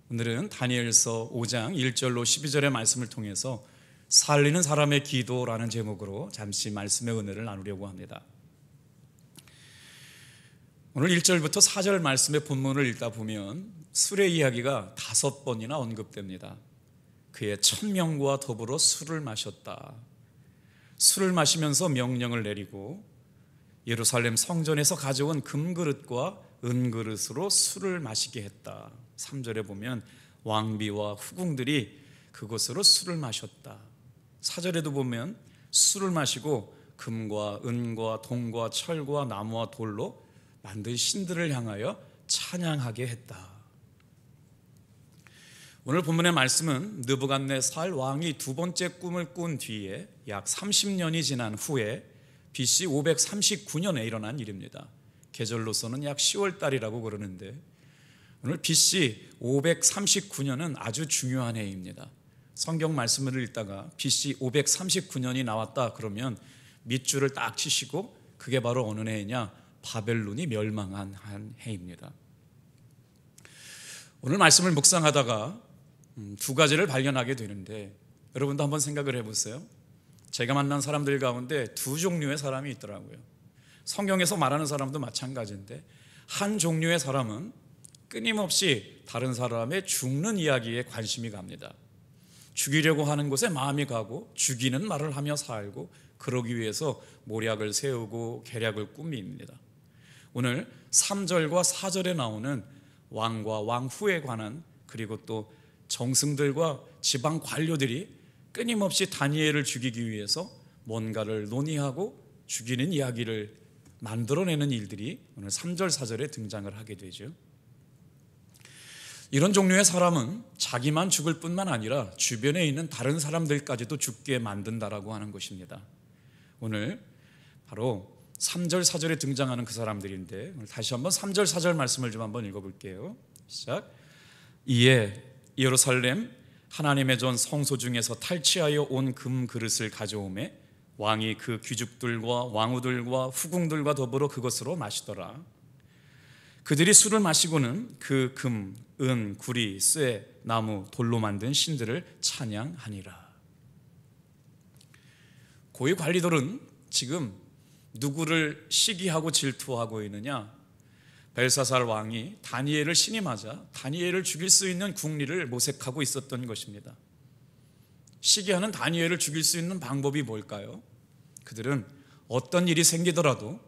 오늘은 다니엘서 5장 1절로 12절의 말씀을 통해서 살리는 사람의 기도라는 제목으로 잠시 말씀의 은혜를 나누려고 합니다. 오늘 1절부터 4절 말씀의 본문을 읽다 보면 술의 이야기가 5번이나 언급됩니다. 그의 1000명과 더불어 술을 마셨다. 술을 마시면서 명령을 내리고 예루살렘 성전에서 가져온 금그릇과 은그릇으로 술을 마시게 했다. 3절에 보면 왕비와 후궁들이 그곳으로 술을 마셨다. 4절에도 보면 술을 마시고 금과 은과 동과 철과 나무와 돌로 만든 신들을 향하여 찬양하게 했다. 오늘 본문의 말씀은 느부갓네살 왕이 두 번째 꿈을 꾼 뒤에 약 30년이 지난 후에 BC 539년에 일어난 일입니다. 계절로서는 약 10월 달이라고 그러는데 오늘 BC 539년은 아주 중요한 해입니다. 성경 말씀을 읽다가 BC 539년이 나왔다 그러면 밑줄을 딱 치시고 그게 바로 어느 해냐? 바벨론이 멸망한 한 해입니다. 오늘 말씀을 묵상하다가 두 가지를 발견하게 되는데 여러분도 한번 생각을 해보세요. 제가 만난 사람들 가운데 두 종류의 사람이 있더라고요. 성경에서 말하는 사람도 마찬가지인데 한 종류의 사람은 끊임없이 다른 사람의 죽는 이야기에 관심이 갑니다. 죽이려고 하는 곳에 마음이 가고 죽이는 말을 하며 살고 그러기 위해서 모략을 세우고 계략을 꾸밉니다. 오늘 3절과 4절에 나오는 왕과 왕후에 관한 그리고 또 정승들과 지방 관료들이 끊임없이 다니엘을 죽이기 위해서 뭔가를 논의하고 죽이는 이야기를 만들어내는 일들이 오늘 3절 4절에 등장을 하게 되죠. 이런 종류의 사람은 자기만 죽을 뿐만 아니라 주변에 있는 다른 사람들까지도 죽게 만든다라고 하는 것입니다. 오늘 바로 3절 4절에 등장하는 그 사람들인데 오늘 다시 한번 3절 4절 말씀을 좀 한번 읽어볼게요. 시작. 이에 예루살렘 하나님의 전 성소 중에서 탈취하여 온 금그릇을 가져오매 왕이 그 귀족들과 왕후들과 후궁들과 더불어 그것으로 마시더라. 그들이 술을 마시고는 그 금, 은, 구리, 쇠, 나무, 돌로 만든 신들을 찬양하니라. 고위 관리들은 지금 누구를 시기하고 질투하고 있느냐? 벨사살 왕이 다니엘을 신임하자 다니엘을 죽일 수 있는 국리를 모색하고 있었던 것입니다. 시기하는 다니엘을 죽일 수 있는 방법이 뭘까요? 그들은 어떤 일이 생기더라도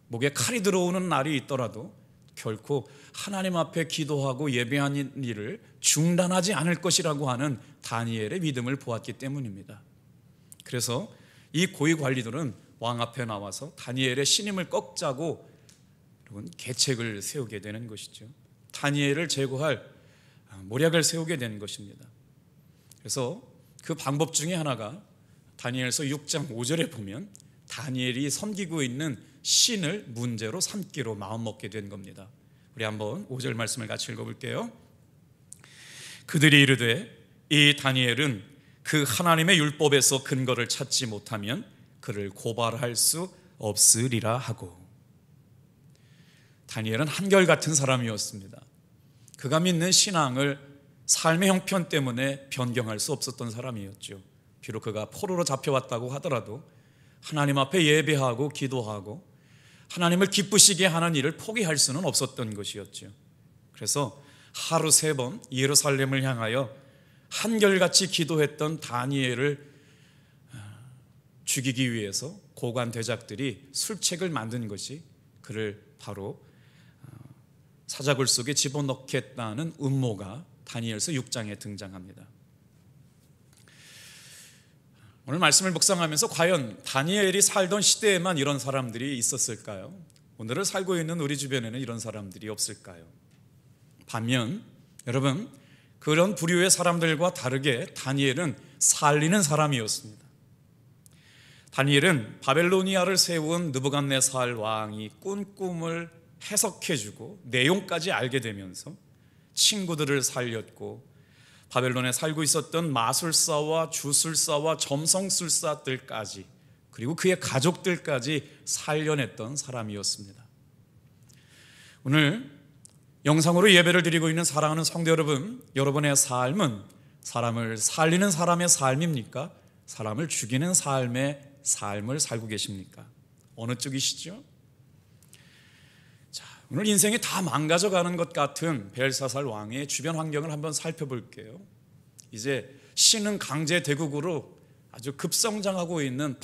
목에 칼이 들어오는 날이 있더라도 결코 하나님 앞에 기도하고 예배하는 일을 중단하지 않을 것이라고 하는 다니엘의 믿음을 보았기 때문입니다. 그래서 이 고위 관리들은 왕 앞에 나와서 다니엘의 신임을 꺾자고 계책을 세우게 되는 것이죠. 다니엘을 제거할 모략을 세우게 된 것입니다. 그래서 그 방법 중에 하나가 다니엘서 6장 5절에 보면 다니엘이 섬기고 있는 신을 문제로 삼기로 마음먹게 된 겁니다. 우리 한번 5절 말씀을 같이 읽어볼게요. 그들이 이르되 이 다니엘은 그 하나님의 율법에서 근거를 찾지 못하면 그를 고발할 수 없으리라 하고. 다니엘은 한결같은 사람이었습니다. 그가 믿는 신앙을 삶의 형편 때문에 변경할 수 없었던 사람이었죠. 비록 그가 포로로 잡혀왔다고 하더라도 하나님 앞에 예배하고 기도하고 하나님을 기쁘시게 하는 일을 포기할 수는 없었던 것이었죠. 그래서 하루 3번 예루살렘을 향하여 한결같이 기도했던 다니엘을 죽이기 위해서 고관 대작들이 술책을 만든 것이 그를 바로 사자굴 속에 집어넣겠다는 음모가 다니엘서 6장에 등장합니다. 오늘 말씀을 묵상하면서 과연 다니엘이 살던 시대에만 이런 사람들이 있었을까요? 오늘을 살고 있는 우리 주변에는 이런 사람들이 없을까요? 반면 여러분, 그런 부류의 사람들과 다르게 다니엘은 살리는 사람이었습니다. 다니엘은 바벨로니아를 세운 느부갓네살 왕이 꾼 꿈을 해석해주고 내용까지 알게 되면서 친구들을 살렸고 바벨론에 살고 있었던 마술사와 주술사와 점성술사들까지 그리고 그의 가족들까지 살려냈던 사람이었습니다. 오늘 영상으로 예배를 드리고 있는 사랑하는 성도 여러분, 여러분의 삶은 사람을 살리는 사람의 삶입니까? 사람을 죽이는 삶의 삶을 살고 계십니까? 어느 쪽이시죠? 자, 오늘 인생이 다 망가져가는 것 같은 벨사살 왕의 주변 환경을 한번 살펴볼게요. 이제 신흥 강제 대국으로 아주 급성장하고 있는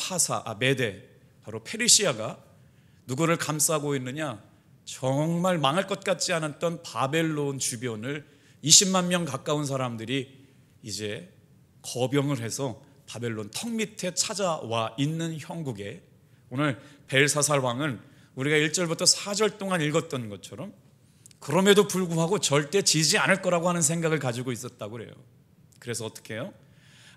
메대, 바로 페르시아가 누구를 감싸고 있느냐? 정말 망할 것 같지 않았던 바벨론 주변을 20만 명 가까운 사람들이 이제 거병을 해서 바벨론 턱 밑에 찾아와 있는 형국에 오늘 벨사살 왕은 우리가 1절부터 4절 동안 읽었던 것처럼 그럼에도 불구하고 절대 지지 않을 거라고 하는 생각을 가지고 있었다고 그래요. 그래서 어떻게 해요?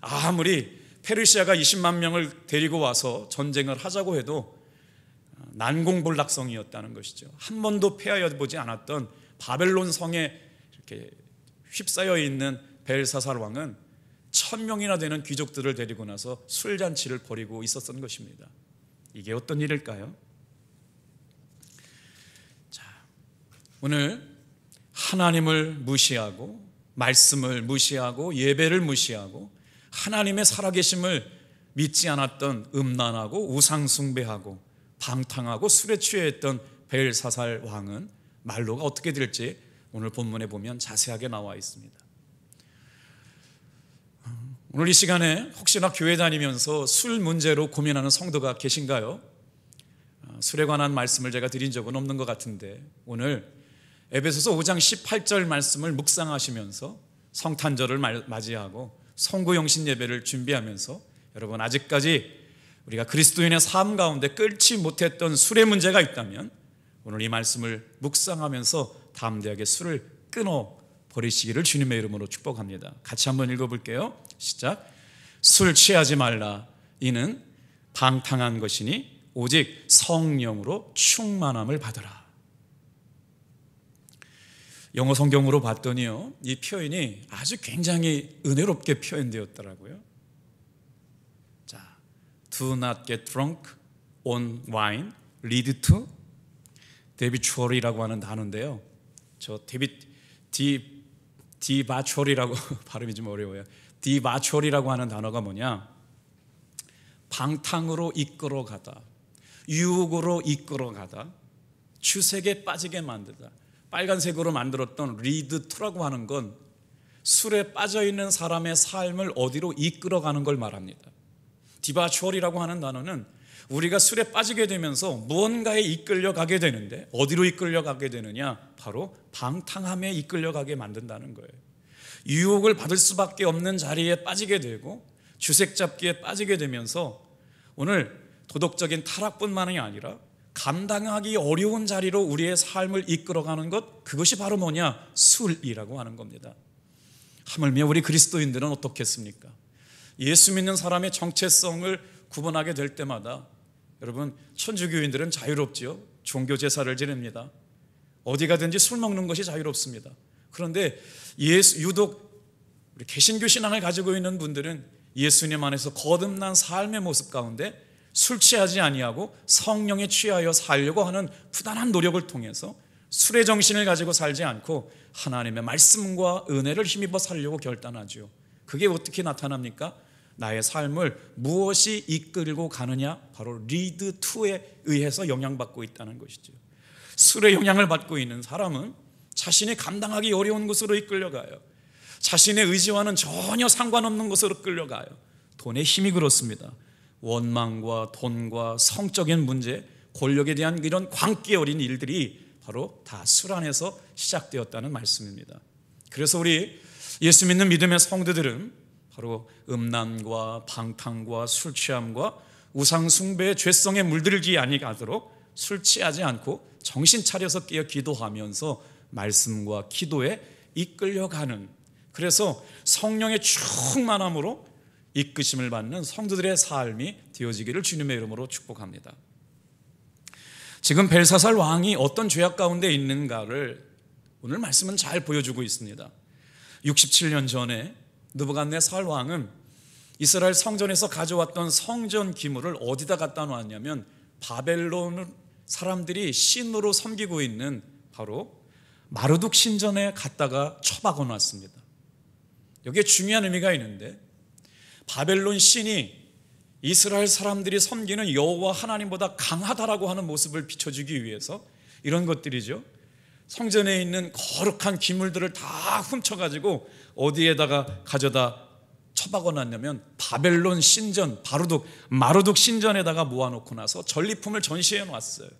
아무리 페르시아가 20만 명을 데리고 와서 전쟁을 하자고 해도 난공불락성이었다는 것이죠. 한 번도 패하여 보지 않았던 바벨론 성에 이렇게 휩싸여 있는 벨사살 왕은 1000명이나 되는 귀족들을 데리고 나서 술잔치를 벌이고 있었던 것입니다. 이게 어떤 일일까요? 자, 오늘 하나님을 무시하고 말씀을 무시하고 예배를 무시하고 하나님의 살아계심을 믿지 않았던 음란하고 우상숭배하고 방탕하고 술에 취해있던 벨사살 왕은 말로가 어떻게 될지 오늘 본문에 보면 자세하게 나와 있습니다. 오늘 이 시간에 혹시나 교회 다니면서 술 문제로 고민하는 성도가 계신가요? 술에 관한 말씀을 제가 드린 적은 없는 것 같은데 오늘 에베소서 5장 18절 말씀을 묵상하시면서 성탄절을 맞이하고 성구영신 예배를 준비하면서 여러분 아직까지 우리가 그리스도인의 삶 가운데 끊지 못했던 술의 문제가 있다면 오늘 이 말씀을 묵상하면서 담대하게 술을 끊어버리시기를 주님의 이름으로 축복합니다. 같이 한번 읽어볼게요. 시작. 술 취하지 말라. 이는 방탕한 것이니 오직 성령으로 충만함을 받으라. 영어 성경으로 봤더니요, 이 표현이 아주 굉장히 은혜롭게 표현되었더라고요. 자, do not get drunk on wine, lead to debauchery라고 하는 단어인데요. 저 debauchery라고 발음이 좀 어려워요. debauchery라고 하는 단어가 뭐냐? 방탕으로 이끌어가다, 유혹으로 이끌어가다, 주색에 빠지게 만들다. 빨간색으로 만들었던 리드 투라고 하는 건 술에 빠져있는 사람의 삶을 어디로 이끌어가는 걸 말합니다. 디바추얼이라고 하는 단어는 우리가 술에 빠지게 되면서 무언가에 이끌려가게 되는데 어디로 이끌려가게 되느냐? 바로 방탕함에 이끌려가게 만든다는 거예요. 유혹을 받을 수밖에 없는 자리에 빠지게 되고 주색 잡기에 빠지게 되면서 오늘 도덕적인 타락뿐만이 아니라 감당하기 어려운 자리로 우리의 삶을 이끌어가는 것, 그것이 바로 뭐냐? 술이라고 하는 겁니다. 하물며 우리 그리스도인들은 어떻겠습니까? 예수 믿는 사람의 정체성을 구분하게 될 때마다 여러분, 천주교인들은 자유롭지요. 종교 제사를 지냅니다. 어디 가든지 술 먹는 것이 자유롭습니다. 그런데 유독 우리 개신교 신앙을 가지고 있는 분들은 예수님 안에서 거듭난 삶의 모습 가운데 술 취하지 아니하고 성령에 취하여 살려고 하는 부단한 노력을 통해서 술의 정신을 가지고 살지 않고 하나님의 말씀과 은혜를 힘입어 살려고 결단하죠. 그게 어떻게 나타납니까? 나의 삶을 무엇이 이끌고 가느냐? 바로 리드 투에 의해서 영향받고 있다는 것이죠. 술의 영향을 받고 있는 사람은 자신이 감당하기 어려운 곳으로 이끌려가요. 자신의 의지와는 전혀 상관없는 곳으로 끌려가요. 돈의 힘이 그렇습니다. 원망과 돈과 성적인 문제, 권력에 대한 이런 광기 어린 일들이 바로 다 술 안에서 시작되었다는 말씀입니다. 그래서 우리 예수 믿는 믿음의 성도들은 바로 음란과 방탕과 술 취함과 우상 숭배의 죄성에 물들지 아니하도록 술 취하지 않고 정신 차려서 깨어 기도하면서 말씀과 기도에 이끌려가는, 그래서 성령의 충만함으로 이끄심을 받는 성도들의 삶이 되어지기를 주님의 이름으로 축복합니다. 지금 벨사살 왕이 어떤 죄악 가운데 있는가를 오늘 말씀은 잘 보여주고 있습니다. 67년 전에 느부갓네살 왕은 이스라엘 성전에서 가져왔던 성전 기물을 어디다 갖다 놓았냐면 바벨론 사람들이 신으로 섬기고 있는 바로 마르둑 신전에 갔다가 처박아 놨습니다. 여기에 중요한 의미가 있는데, 바벨론 신이 이스라엘 사람들이 섬기는 여호와 하나님보다 강하다라고 하는 모습을 비춰주기 위해서 이런 것들이죠. 성전에 있는 거룩한 기물들을 다 훔쳐가지고 어디에다가 가져다 처박아 놨냐면 바벨론 신전, 마르둑 신전에다가 모아놓고 나서 전리품을 전시해 놨어요.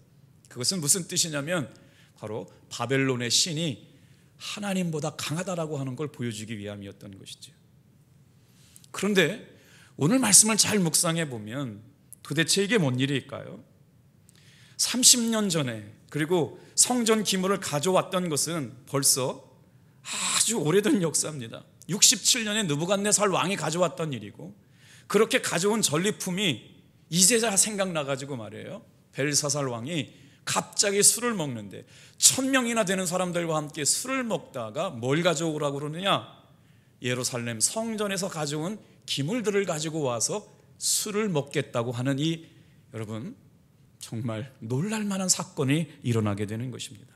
그것은 무슨 뜻이냐면 바로 바벨론의 신이 하나님보다 강하다라고 하는 걸 보여주기 위함이었던 것이죠. 그런데 오늘 말씀을 잘 묵상해 보면 도대체 이게 뭔 일일까요? 30년 전에, 그리고 성전 기물을 가져왔던 것은 벌써 아주 오래된 역사입니다. 67년에 느부갓네살 왕이 가져왔던 일이고, 그렇게 가져온 전리품이 이제야 생각나가지고 말이에요, 벨사살 왕이 갑자기 술을 먹는데 1000명이나 되는 사람들과 함께 술을 먹다가 뭘 가져오라고 그러느냐, 예루살렘 성전에서 가져온 기물들을 가지고 와서 술을 먹겠다고 하는 이, 여러분, 정말 놀랄만한 사건이 일어나게 되는 것입니다.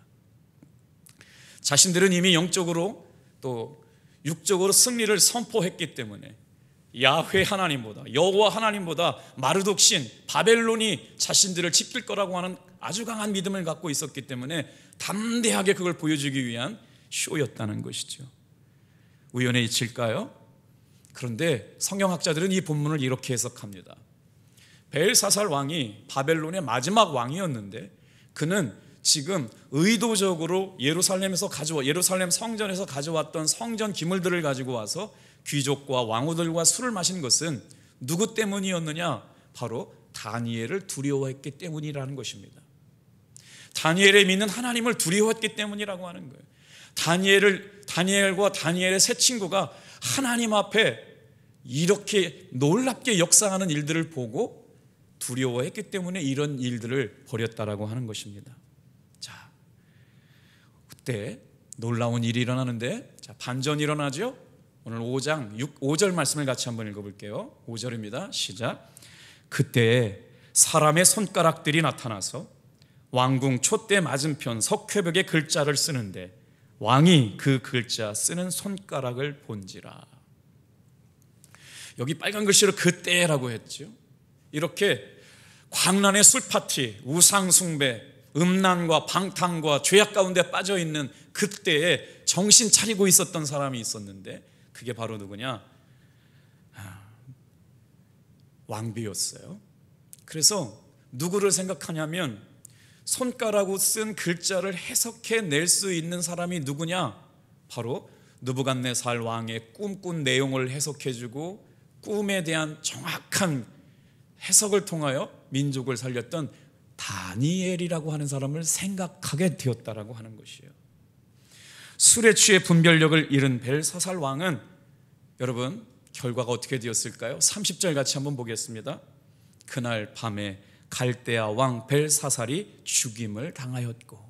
자신들은 이미 영적으로 또 육적으로 승리를 선포했기 때문에 야훼 하나님보다, 여호와 하나님보다 마르둑 신 바벨론이 자신들을 지킬 거라고 하는 아주 강한 믿음을 갖고 있었기 때문에 담대하게 그걸 보여주기 위한 쇼였다는 것이죠. 우연의 이치일까요? 그런데 성경학자들은 이 본문을 이렇게 해석합니다. 벨사살 왕이 바벨론의 마지막 왕이었는데, 그는 지금 의도적으로 예루살렘 성전에서 가져왔던 성전 기물들을 가지고 와서 귀족과 왕후들과 술을 마신 것은 누구 때문이었느냐? 바로 다니엘을 두려워했기 때문이라는 것입니다. 다니엘의 믿는 하나님을 두려워했기 때문이라고 하는 거예요. 다니엘과 다니엘의 세 친구가 하나님 앞에 이렇게 놀랍게 역사하는 일들을 보고 두려워했기 때문에 이런 일들을 벌였다라고 하는 것입니다. 자, 그때 놀라운 일이 일어나는데, 자, 반전이 일어나죠. 오늘 5장 5절 말씀을 같이 한번 읽어볼게요. 5절입니다. 시작. 그때 사람의 손가락들이 나타나서 왕궁 촛대 맞은편 석회벽에 글자를 쓰는데 왕이 그 글자 쓰는 손가락을 본지라. 여기 빨간 글씨로 그때라고 했죠. 이렇게 광란의 술파티, 우상숭배, 음란과 방탕과 죄악 가운데 빠져있는 그때에 정신 차리고 있었던 사람이 있었는데, 그게 바로 누구냐? 왕비였어요. 그래서 누구를 생각하냐면 손가락으로 쓴 글자를 해석해 낼 수 있는 사람이 누구냐? 바로 느부갓네살 왕의 꿈꾼 내용을 해석해주고 꿈에 대한 정확한 해석을 통하여 민족을 살렸던 다니엘이라고 하는 사람을 생각하게 되었다라고 하는 것이에요. 술에 취해 분별력을 잃은 벨사살 왕은, 여러분, 결과가 어떻게 되었을까요? 30절 같이 한번 보겠습니다. 그날 밤에 갈대아 왕 벨사살이 죽임을 당하였고,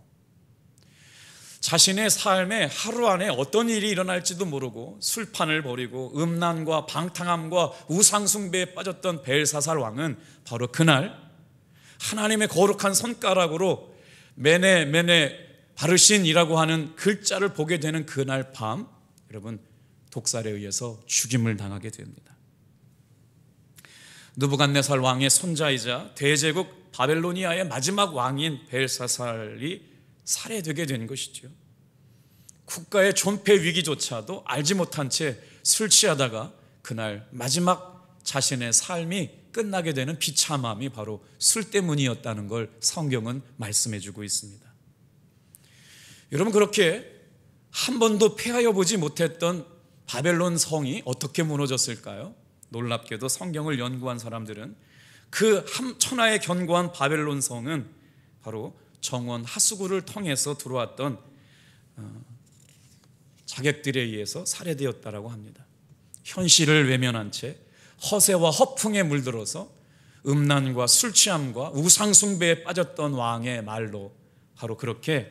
자신의 삶에 하루 안에 어떤 일이 일어날지도 모르고 술판을 벌이고 음란과 방탕함과 우상숭배에 빠졌던 벨사살 왕은 바로 그날 하나님의 거룩한 손가락으로 메네 바르신이라고 하는 글자를 보게 되는 그날 밤, 여러분, 독살에 의해서 죽임을 당하게 됩니다. 느부갓네살 왕의 손자이자 대제국 바벨로니아의 마지막 왕인 벨사살이 살해되게 된 것이죠. 국가의 존폐 위기조차도 알지 못한 채 술 취하다가 그날 마지막 자신의 삶이 끝나게 되는 비참함이 바로 술 때문이었다는 걸 성경은 말씀해 주고 있습니다. 여러분, 그렇게 한 번도 패하여 보지 못했던 바벨론 성이 어떻게 무너졌을까요? 놀랍게도 성경을 연구한 사람들은 그 천하에 견고한 바벨론 성은 바로 정원 하수구를 통해서 들어왔던 자객들에 의해서 살해되었다라고 합니다. 현실을 외면한 채 허세와 허풍에 물들어서 음란과 술취함과 우상숭배에 빠졌던 왕의 말로 바로 그렇게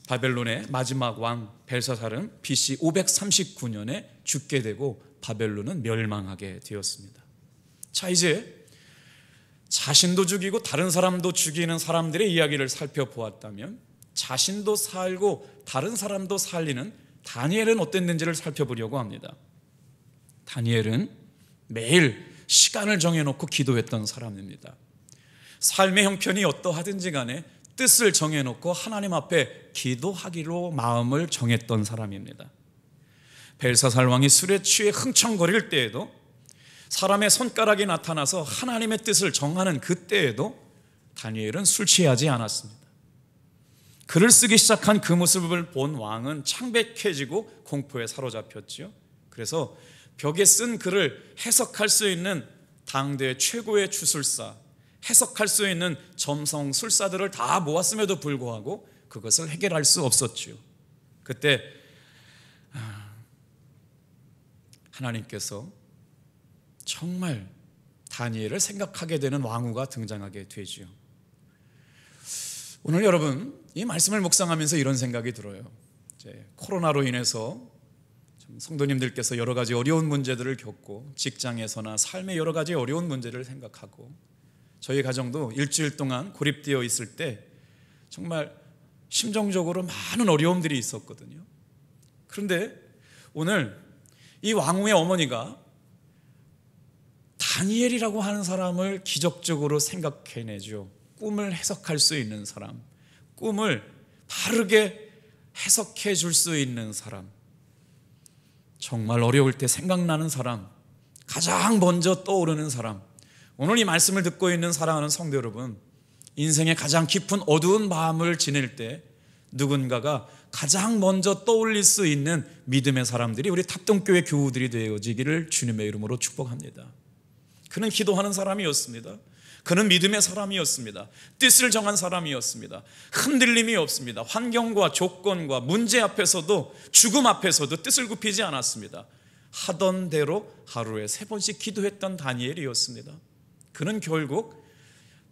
바벨론의 마지막 왕 벨사살은 BC 539년에 죽게 되고 바벨론은 멸망하게 되었습니다. 자, 이제 자신도 죽이고 다른 사람도 죽이는 사람들의 이야기를 살펴보았다면 자신도 살고 다른 사람도 살리는 다니엘은 어땠는지를 살펴보려고 합니다. 다니엘은 매일 시간을 정해놓고 기도했던 사람입니다. 삶의 형편이 어떠하든지 간에 뜻을 정해놓고 하나님 앞에 기도하기로 마음을 정했던 사람입니다. 벨사살 왕이 술에 취해 흥청거릴 때에도, 사람의 손가락이 나타나서 하나님의 뜻을 정하는 그때에도 다니엘은 술 취하지 않았습니다. 글을 쓰기 시작한 그 모습을 본 왕은 창백해지고 공포에 사로잡혔지요. 그래서 벽에 쓴 글을 해석할 수 있는 당대 최고의 주술사, 해석할 수 있는 점성술사들을 다 모았음에도 불구하고 그것을 해결할 수 없었지요. 그때 하나님께서 정말 다니엘을 생각하게 되는 왕후가 등장하게 되지요. 오늘 여러분, 이 말씀을 묵상하면서 이런 생각이 들어요. 이제 코로나로 인해서 성도님들께서 여러 가지 어려운 문제들을 겪고, 직장에서나 삶의 여러 가지 어려운 문제를 생각하고, 저희 가정도 일주일 동안 고립되어 있을 때 정말 심정적으로 많은 어려움들이 있었거든요. 그런데 오늘 이 왕후의 어머니가 다니엘이라고 하는 사람을 기적적으로 생각해내죠. 꿈을 해석할 수 있는 사람, 꿈을 바르게 해석해 줄 수 있는 사람, 정말 어려울 때 생각나는 사람, 가장 먼저 떠오르는 사람. 오늘 이 말씀을 듣고 있는 사랑하는 성도 여러분, 인생의 가장 깊은 어두운 마음을 지낼 때 누군가가 가장 먼저 떠올릴 수 있는 믿음의 사람들이 우리 탑동교회 교우들이 되어지기를 주님의 이름으로 축복합니다. 그는 기도하는 사람이었습니다. 그는 믿음의 사람이었습니다. 뜻을 정한 사람이었습니다. 흔들림이 없습니다. 환경과 조건과 문제 앞에서도, 죽음 앞에서도 뜻을 굽히지 않았습니다. 하던 대로 하루에 3번씩 기도했던 다니엘이었습니다. 그는 결국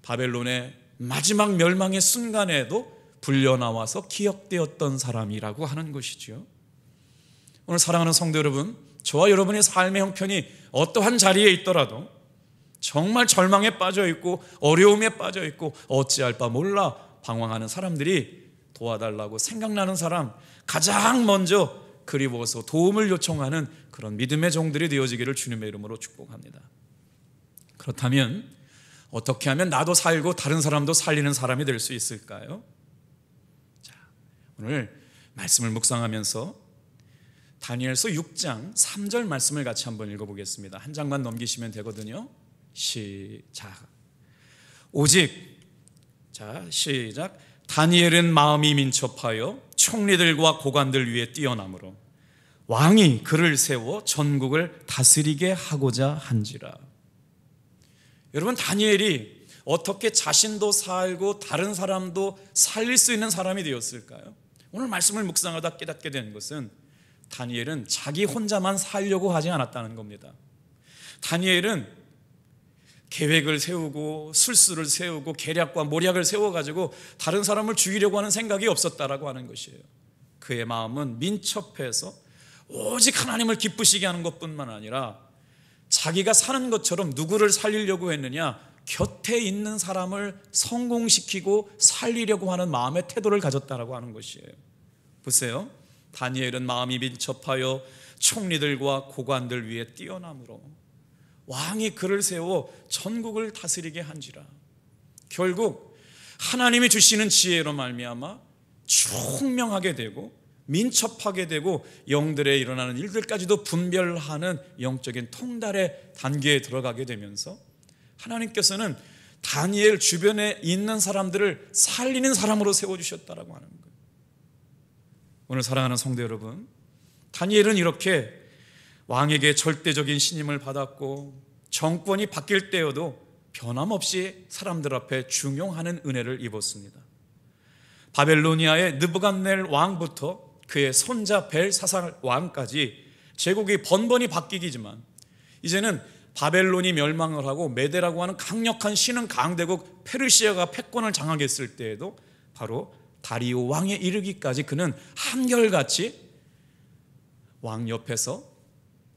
바벨론의 마지막 멸망의 순간에도 불려나와서 기억되었던 사람이라고 하는 것이죠. 오늘 사랑하는 성도 여러분, 저와 여러분의 삶의 형편이 어떠한 자리에 있더라도, 정말 절망에 빠져 있고 어려움에 빠져 있고 어찌할 바 몰라 방황하는 사람들이 도와달라고 생각나는 사람, 가장 먼저 그리워서 도움을 요청하는 그런 믿음의 종들이 되어지기를 주님의 이름으로 축복합니다. 그렇다면 어떻게 하면 나도 살고 다른 사람도 살리는 사람이 될 수 있을까요? 자, 오늘 말씀을 묵상하면서 다니엘서 6장 3절 말씀을 같이 한번 읽어보겠습니다. 한 장만 넘기시면 되거든요. 시작. 오직, 자, 시작. 다니엘은 마음이 민첩하여 총리들과 고관들 위에 뛰어나므로 왕이 그를 세워 전국을 다스리게 하고자 한지라. 여러분, 다니엘이 어떻게 자신도 살고 다른 사람도 살릴 수 있는 사람이 되었을까요? 오늘 말씀을 묵상하다 깨닫게 된 것은 다니엘은 자기 혼자만 살려고 하지 않았다는 겁니다. 다니엘은 계획을 세우고 술수를 세우고 계략과 모략을 세워가지고 다른 사람을 죽이려고 하는 생각이 없었다라고 하는 것이에요. 그의 마음은 민첩해서 오직 하나님을 기쁘시게 하는 것뿐만 아니라 자기가 사는 것처럼 누구를 살리려고 했느냐, 곁에 있는 사람을 성공시키고 살리려고 하는 마음의 태도를 가졌다라고 하는 것이에요. 보세요. 다니엘은 마음이 민첩하여 총리들과 고관들 위에 뛰어나므로 왕이 그를 세워 전국을 다스리게 한지라. 결국 하나님이 주시는 지혜로 말미암아 총명하게 되고 민첩하게 되고 영들에 일어나는 일들까지도 분별하는 영적인 통달의 단계에 들어가게 되면서 하나님께서는 다니엘 주변에 있는 사람들을 살리는 사람으로 세워주셨다라고 하는 거예요. 오늘 사랑하는 성도 여러분, 다니엘은 이렇게 왕에게 절대적인 신임을 받았고 정권이 바뀔 때여도 변함없이 사람들 앞에 중용하는 은혜를 입었습니다. 바벨로니아의 느부갓네살 왕부터 그의 손자 벨사살 왕까지 제국이 번번이 바뀌기지만 이제는 바벨론이 멸망을 하고 메대라고 하는 강력한 신흥 강대국 페르시아가 패권을 장악했을 때에도 바로 다리오 왕에 이르기까지 그는 한결같이 왕 옆에서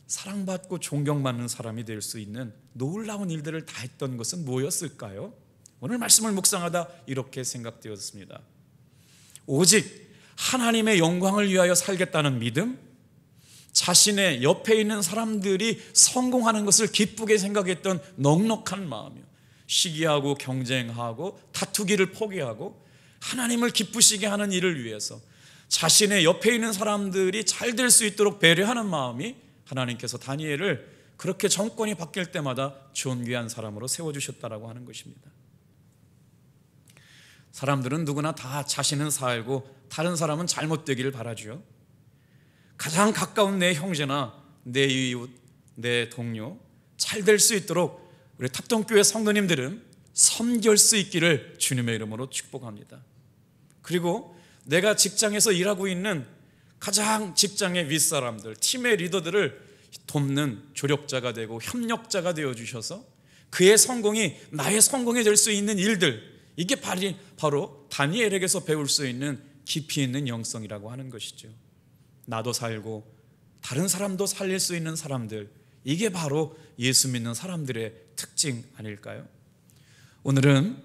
사랑받고 존경받는 사람이 될 수 있는 놀라운 일들을 다 했던 것은 뭐였을까요? 오늘 말씀을 묵상하다 이렇게 생각되었습니다. 오직 하나님의 영광을 위하여 살겠다는 믿음, 자신의 옆에 있는 사람들이 성공하는 것을 기쁘게 생각했던 넉넉한 마음이요, 시기하고 경쟁하고 다투기를 포기하고 하나님을 기쁘시게 하는 일을 위해서 자신의 옆에 있는 사람들이 잘 될 수 있도록 배려하는 마음이 하나님께서 다니엘을 그렇게 정권이 바뀔 때마다 존귀한 사람으로 세워주셨다라고 하는 것입니다. 사람들은 누구나 다 자신은 살고 다른 사람은 잘못되기를 바라죠. 가장 가까운 내 형제나 내 이웃, 내 동료 잘 될 수 있도록 우리 탑동교회 성도님들은 섬길 수 있기를 주님의 이름으로 축복합니다. 그리고 내가 직장에서 일하고 있는 가장 직장의 윗사람들, 팀의 리더들을 돕는 조력자가 되고 협력자가 되어주셔서 그의 성공이 나의 성공이 될 수 있는 일들, 이게 바로 다니엘에게서 배울 수 있는 깊이 있는 영성이라고 하는 것이죠. 나도 살고 다른 사람도 살릴 수 있는 사람들, 이게 바로 예수 믿는 사람들의 특징 아닐까요? 오늘은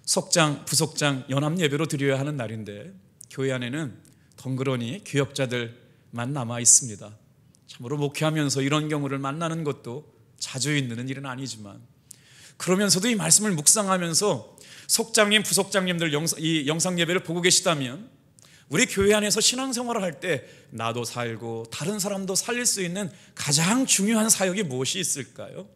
속장, 부속장 연합 예배로 드려야 하는 날인데 교회 안에는 덩그러니 교역자들만 남아 있습니다. 참으로 목회하면서 이런 경우를 만나는 것도 자주 있는 일은 아니지만, 그러면서도 이 말씀을 묵상하면서 속장님, 부속장님들 이 영상 예배를 보고 계시다면 우리 교회 안에서 신앙생활을 할 때 나도 살고 다른 사람도 살릴 수 있는 가장 중요한 사역이 무엇이 있을까요?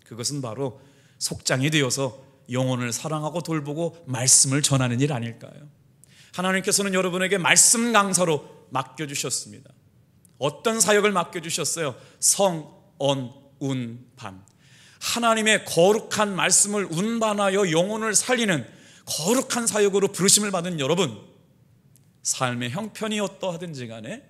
그것은 바로 속장이 되어서 영혼을 사랑하고 돌보고 말씀을 전하는 일 아닐까요? 하나님께서는 여러분에게 말씀 강사로 맡겨주셨습니다. 어떤 사역을 맡겨주셨어요? 성, 언, 운, 반. 하나님의 거룩한 말씀을 운반하여 영혼을 살리는 거룩한 사역으로 부르심을 받은 여러분, 삶의 형편이 어떠하든지 간에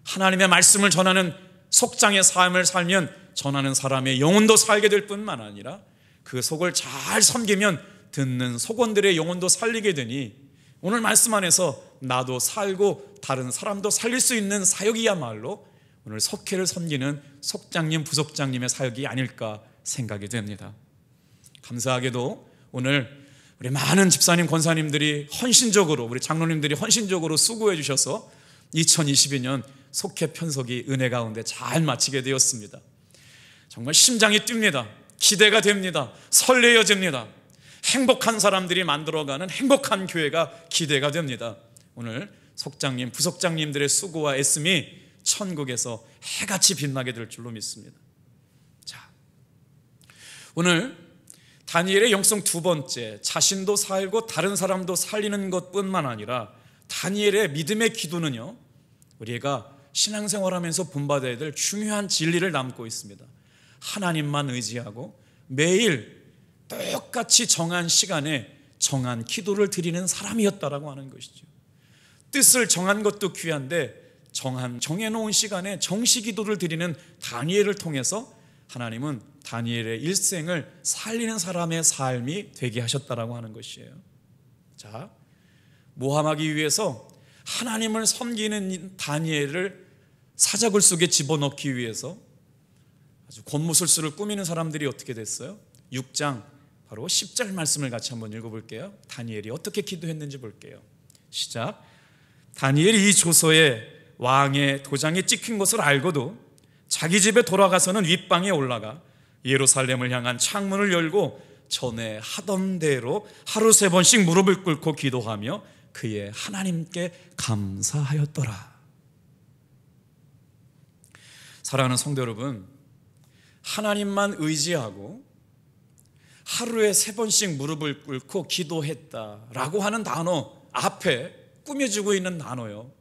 하나님의 말씀을 전하는 속장의 삶을 살면 전하는 사람의 영혼도 살게 될 뿐만 아니라 그 속을 잘 섬기면 듣는 속원들의 영혼도 살리게 되니 오늘 말씀 안에서 나도 살고 다른 사람도 살릴 수 있는 사역이야말로 오늘 속회를 섬기는 속장님, 부속장님의 사역이 아닐까 생각이 됩니다. 감사하게도 오늘 우리 많은 집사님, 권사님들이 헌신적으로, 우리 장로님들이 헌신적으로 수고해 주셔서 2022년 속회 편속이 은혜 가운데 잘 마치게 되었습니다. 정말 심장이 뜁니다. 기대가 됩니다. 설레어집니다. 행복한 사람들이 만들어가는 행복한 교회가 기대가 됩니다. 오늘 속장님, 부속장님들의 수고와 애씀이 천국에서 해같이 빛나게 될 줄로 믿습니다. 자, 오늘 다니엘의 영성 두 번째, 자신도 살고 다른 사람도 살리는 것뿐만 아니라 다니엘의 믿음의 기도는요, 우리가 신앙생활하면서 본받아야 될 중요한 진리를 담고 있습니다. 하나님만 의지하고 매일 똑같이 정한 시간에 정한 기도를 드리는 사람이었다라고 하는 것이죠. 뜻을 정한 것도 귀한데 정해놓은 시간에 정시 기도를 드리는 다니엘을 통해서 하나님은 다니엘의 일생을 살리는 사람의 삶이 되게 하셨다라고 하는 것이에요. 자, 모함하기 위해서 하나님을 섬기는 다니엘을 사자굴 속에 집어넣기 위해서 아주 권무술수를 꾸미는 사람들이 어떻게 됐어요? 6장 바로 10절 말씀을 같이 한번 읽어볼게요. 다니엘이 어떻게 기도했는지 볼게요. 시작. 다니엘이 이 조서에 왕의 도장이 찍힌 것을 알고도 자기 집에 돌아가서는 윗방에 올라가 예루살렘을 향한 창문을 열고 전에 하던 대로 하루 3번씩 무릎을 꿇고 기도하며 그의 하나님께 감사하였더라. 사랑하는 성도 여러분, 하나님만 의지하고 하루에 3번씩 무릎을 꿇고 기도했다라고 하는 단어 앞에 꾸며지고 있는 단어요.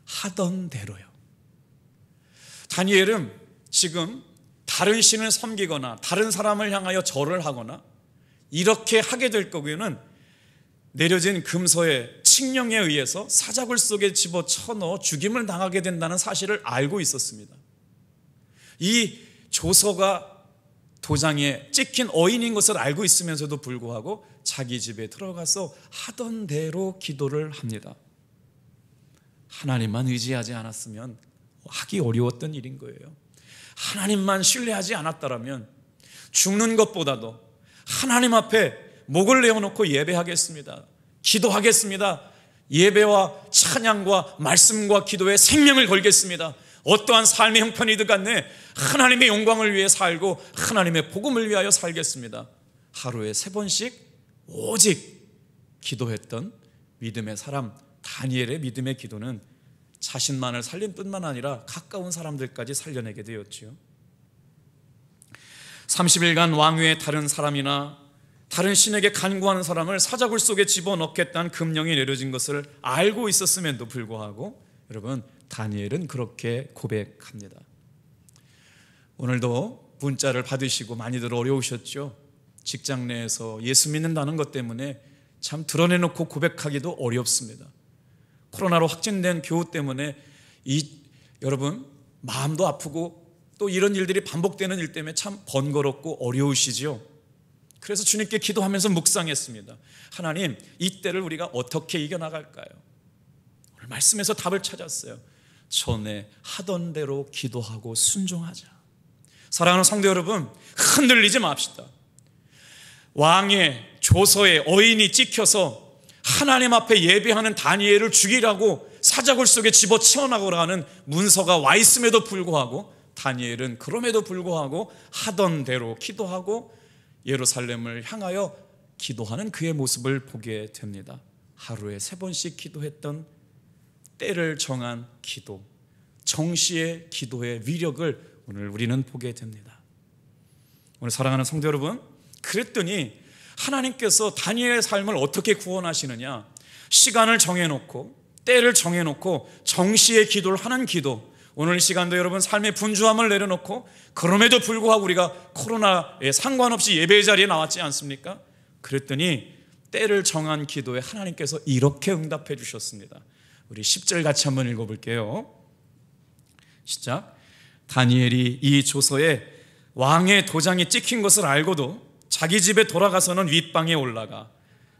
하던 대로요. 다니엘은 지금 다른 신을 섬기거나 다른 사람을 향하여 절을 하거나 이렇게 하게 될 거고는 내려진 금서의 칙령에 의해서 사자굴 속에 집어쳐넣어 죽임을 당하게 된다는 사실을 알고 있었습니다. 이 조서가 도장에 찍힌 어인인 것을 알고 있으면서도 불구하고 자기 집에 들어가서 하던 대로 기도를 합니다. 하나님만 의지하지 않았으면 하기 어려웠던 일인 거예요. 하나님만 신뢰하지 않았다면 죽는 것보다도 하나님 앞에 목을 내어놓고 예배하겠습니다, 기도하겠습니다, 예배와 찬양과 말씀과 기도에 생명을 걸겠습니다. 어떠한 삶의 형편이든 간에 하나님의 영광을 위해 살고 하나님의 복음을 위하여 살겠습니다. 하루에 3번씩 오직 기도했던 믿음의 사람 다니엘의 믿음의 기도는 자신만을 살린 뿐만 아니라 가까운 사람들까지 살려내게 되었지요. 30일간 왕위에 다른 사람이나 다른 신에게 간구하는 사람을 사자굴 속에 집어넣겠다는 금령이 내려진 것을 알고 있었음에도 불구하고 여러분, 다니엘은 그렇게 고백합니다. 오늘도 문자를 받으시고 많이들 어려우셨죠. 직장 내에서 예수 믿는다는 것 때문에 참 드러내놓고 고백하기도 어렵습니다. 코로나로 확진된 교우 때문에 여러분 마음도 아프고 또 이런 일들이 반복되는 일 때문에 참 번거롭고 어려우시죠. 그래서 주님께 기도하면서 묵상했습니다. 하나님, 이 때를 우리가 어떻게 이겨나갈까요? 오늘 말씀에서 답을 찾았어요. 전에 하던 대로 기도하고 순종하자. 사랑하는 성도 여러분, 흔들리지 맙시다. 왕의 조서에 어인이 찍혀서 하나님 앞에 예배하는 다니엘을 죽이라고 사자굴 속에 집어치워나가라 하는 문서가 와 있음에도 불구하고 다니엘은 그럼에도 불구하고 하던 대로 기도하고 예루살렘을 향하여 기도하는 그의 모습을 보게 됩니다. 하루에 3번씩 기도했던 때를 정한 기도, 정시의 기도의 위력을 오늘 우리는 보게 됩니다. 오늘 사랑하는 성도 여러분, 그랬더니 하나님께서 다니엘의 삶을 어떻게 구원하시느냐? 시간을 정해놓고 때를 정해놓고 정시의 기도를 하는 기도. 오늘 이 시간도 여러분 삶의 분주함을 내려놓고 그럼에도 불구하고 우리가 코로나에 상관없이 예배의 자리에 나왔지 않습니까? 그랬더니 때를 정한 기도에 하나님께서 이렇게 응답해 주셨습니다. 우리 10절 같이 한번 읽어볼게요. 시작. 다니엘이 이 조서에 왕의 도장이 찍힌 것을 알고도 자기 집에 돌아가서는 윗방에 올라가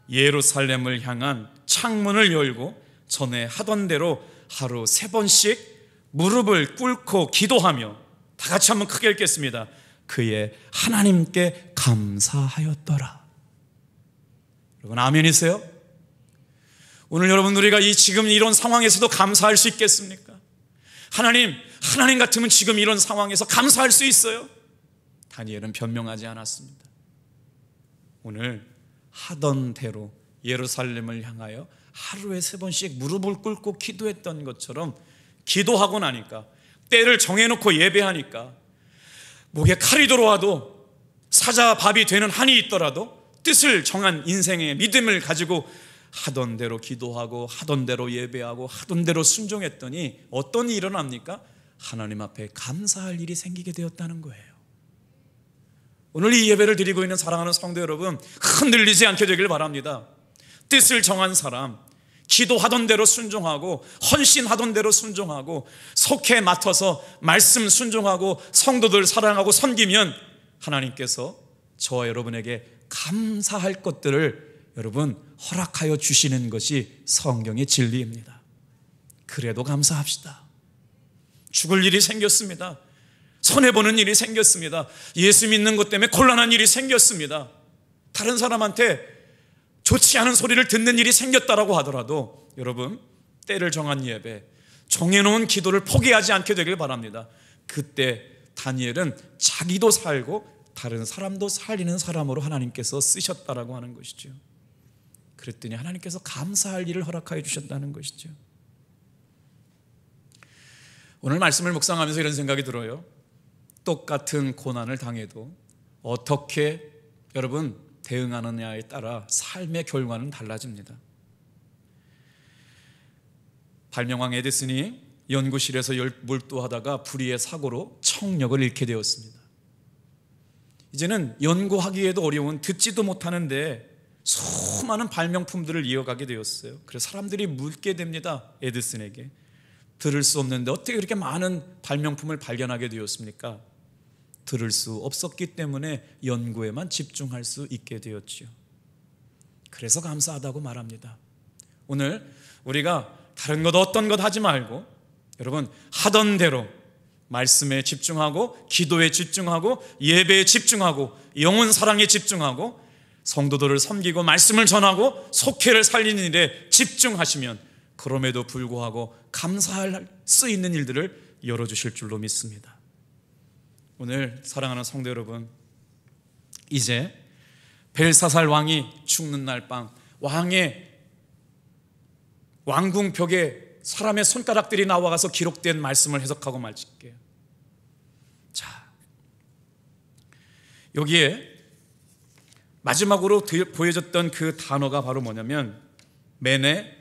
예루살렘을 향한 창문을 열고 전에 하던 대로 하루 3번씩 무릎을 꿇고 기도하며, 다 같이 한번 크게 읽겠습니다. 그의 하나님께 감사하였더라. 여러분 아멘이세요? 오늘 여러분 우리가 지금 이런 상황에서도 감사할 수 있겠습니까? 하나님 같으면 지금 이런 상황에서 감사할 수 있어요? 다니엘은 변명하지 않았습니다. 오늘 하던 대로 예루살렘을 향하여 하루에 3번씩 무릎을 꿇고 기도했던 것처럼 기도하고 나니까, 때를 정해놓고 예배하니까, 목에 칼이 들어와도 사자밥이 되는 한이 있더라도 뜻을 정한 인생의 믿음을 가지고 하던 대로 기도하고 하던 대로 예배하고 하던 대로 순종했더니 어떤 일이 일어납니까? 하나님 앞에 감사할 일이 생기게 되었다는 거예요. 오늘 이 예배를 드리고 있는 사랑하는 성도 여러분, 흔들리지 않게 되길 바랍니다. 뜻을 정한 사람, 기도하던 대로 순종하고 헌신하던 대로 순종하고 속해 맡아서 말씀 순종하고 성도들 사랑하고 섬기면 하나님께서 저와 여러분에게 감사할 것들을 여러분 허락하여 주시는 것이 성경의 진리입니다. 그래도 감사합시다. 죽을 일이 생겼습니다. 손해보는 일이 생겼습니다. 예수 믿는 것 때문에 곤란한 일이 생겼습니다. 다른 사람한테 좋지 않은 소리를 듣는 일이 생겼다라고 하더라도 여러분, 때를 정한 예배, 정해놓은 기도를 포기하지 않게 되길 바랍니다. 그때 다니엘은 자기도 살고 다른 사람도 살리는 사람으로 하나님께서 쓰셨다라고 하는 것이죠. 그랬더니 하나님께서 감사할 일을 허락하여 주셨다는 것이죠. 오늘 말씀을 묵상하면서 이런 생각이 들어요. 똑같은 고난을 당해도 어떻게 여러분 대응하느냐에 따라 삶의 결과는 달라집니다. 발명왕 에디슨이 연구실에서 몰두하다가 불의의 사고로 청력을 잃게 되었습니다. 이제는 연구하기에도 어려운, 듣지도 못하는데 수많은 발명품들을 이어가게 되었어요. 그래서 사람들이 묻게 됩니다. 에디슨에게 들을 수 없는데 어떻게 그렇게 많은 발명품을 발견하게 되었습니까? 들을 수 없었기 때문에 연구에만 집중할 수 있게 되었지요. 그래서 감사하다고 말합니다. 오늘 우리가 다른 것 어떤 것 하지 말고 여러분 하던 대로 말씀에 집중하고 기도에 집중하고 예배에 집중하고 영혼 사랑에 집중하고 성도들을 섬기고 말씀을 전하고 속회를 살리는 일에 집중하시면 그럼에도 불구하고 감사할 수 있는 일들을 열어주실 줄로 믿습니다. 오늘 사랑하는 성도 여러분, 이제 벨사살 왕이 죽는 날 밤 왕의 왕궁 벽에 사람의 손가락들이 나와가서 기록된 말씀을 해석하고 마칠게요. 자, 여기에 마지막으로 보여졌던 그 단어가 바로 뭐냐면 메네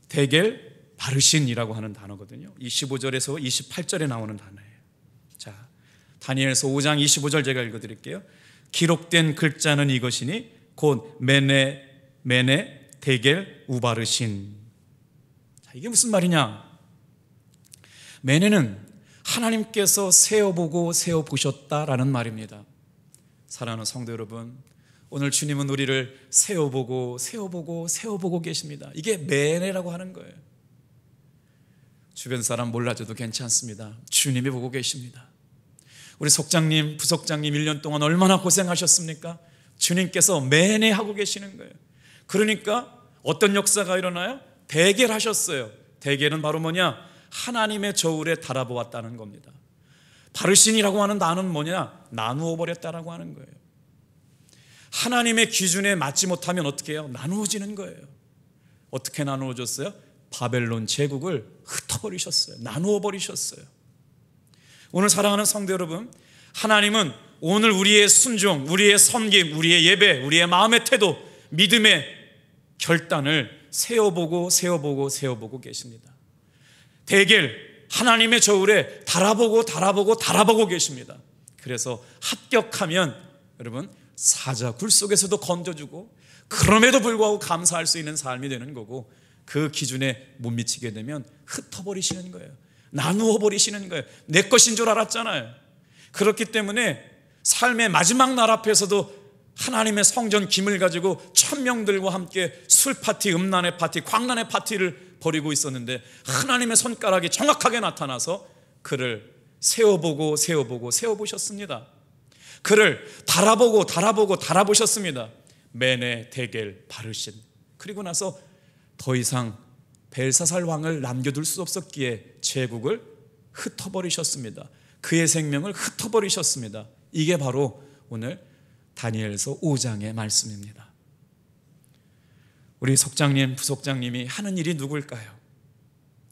데겔 바르신이라고 하는 단어거든요. 25절에서 28절에 나오는 단어예요. 자, 다니엘서 5장 25절 제가 읽어드릴게요. 기록된 글자는 이것이니 곧 메네 데겔 우바르신. 자, 이게 무슨 말이냐? 메네는 하나님께서 세어보고 세어보셨다라는 말입니다. 사랑하는 성도 여러분, 오늘 주님은 우리를 세어보고 계십니다. 이게 메네라고 하는 거예요. 주변 사람 몰라줘도 괜찮습니다. 주님이 보고 계십니다. 우리 속장님, 부속장님 1년 동안 얼마나 고생하셨습니까? 주님께서 매내하고 계시는 거예요. 그러니까 어떤 역사가 일어나요? 대결하셨어요. 대결은 바로 뭐냐? 하나님의 저울에 달아보았다는 겁니다. 바르신이라고 하는 단어는 뭐냐? 나누어 버렸다라고 하는 거예요. 하나님의 기준에 맞지 못하면 어떻게 해요? 나누어지는 거예요. 어떻게 나누어졌어요? 바벨론 제국을 흩어버리셨어요. 나누어 버리셨어요. 오늘 사랑하는 성도 여러분, 하나님은 오늘 우리의 순종, 우리의 섬김, 우리의 예배, 우리의 마음의 태도, 믿음의 결단을 세어보고 계십니다. 대결, 하나님의 저울에 달아보고 계십니다. 그래서 합격하면 여러분 사자 굴 속에서도 건져주고, 그럼에도 불구하고 감사할 수 있는 삶이 되는 거고, 그 기준에 못 미치게 되면 흩어버리시는 거예요. 나누어 버리시는 거예요. 내 것인 줄 알았잖아요. 그렇기 때문에 삶의 마지막 날 앞에서도 하나님의 성전 김을 가지고 1000명들과 함께 술 파티, 음란의 파티, 광란의 파티를 벌이고 있었는데 하나님의 손가락이 정확하게 나타나서 그를 세어보셨습니다. 그를 달아보셨습니다. 메네 데겔 바르신. 그리고 나서 더 이상 벨사살 왕을 남겨둘 수 없었기에 제국을 흩어버리셨습니다. 그의 생명을 흩어버리셨습니다. 이게 바로 오늘 다니엘서 5장의 말씀입니다. 우리 속장님, 부속장님이 하는 일이 누굴까요?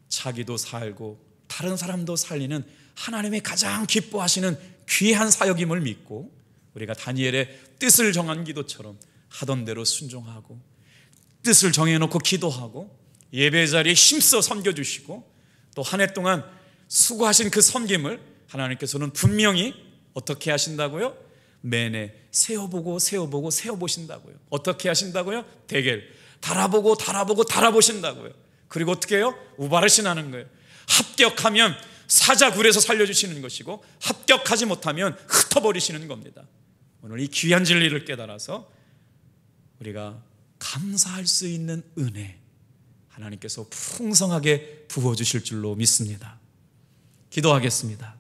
자기도 살고 다른 사람도 살리는 하나님이 가장 기뻐하시는 귀한 사역임을 믿고, 우리가 다니엘의 뜻을 정한 기도처럼 하던 대로 순종하고 뜻을 정해놓고 기도하고 예배 자리에 힘써 섬겨주시고, 또 한 해 동안 수고하신 그 섬김을 하나님께서는 분명히 어떻게 하신다고요? 매내 세어보신다고요. 어떻게 하신다고요? 대결 달아보신다고요. 그리고 어떻게 해요? 우바르신하는 거예요. 합격하면 사자굴에서 살려주시는 것이고, 합격하지 못하면 흩어버리시는 겁니다. 오늘 이 귀한 진리를 깨달아서 우리가 감사할 수 있는 은혜, 하나님께서 풍성하게 부어주실 줄로 믿습니다. 기도하겠습니다.